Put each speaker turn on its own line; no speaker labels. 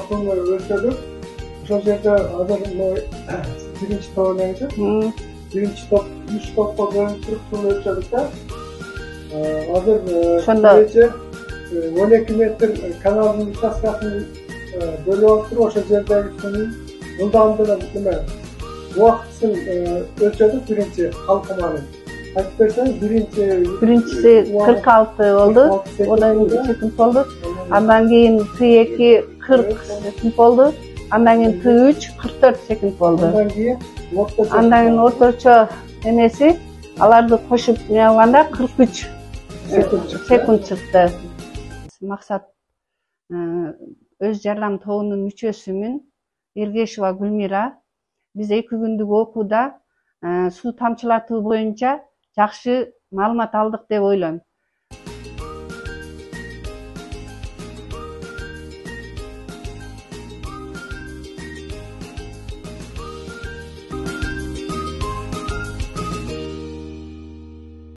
Okunu ölçüdük. Ошол жерде азыр биринчи топ ойнойбуз. Биринчи топ 3 топко бөлүнүп туруп суу өлчөдүк да. Азыр
Ошондо
12 метр каналдын участкасын бөлүп алыптыр. Ошол жердеги суунун ылдамдыгын неме убактысын өлчөдүк биринчи калкыманын. Айтып берсең,
биринчиси 46 болду. Одан секунд болду. Андан кийин Т2 40 секунд болду. Андан кийин Т3 44 секунд болду. Андан кийин орточо эмеси аларды кошуп не алганда 43 секунд чыкты. Максат өз жардам тобунун мүчөсүмүн. Эргешова Гүлмира. Биз 2 күндүк окууда суу тамчылатуу боюнча жакшы маалымат алдык деп ойлойм.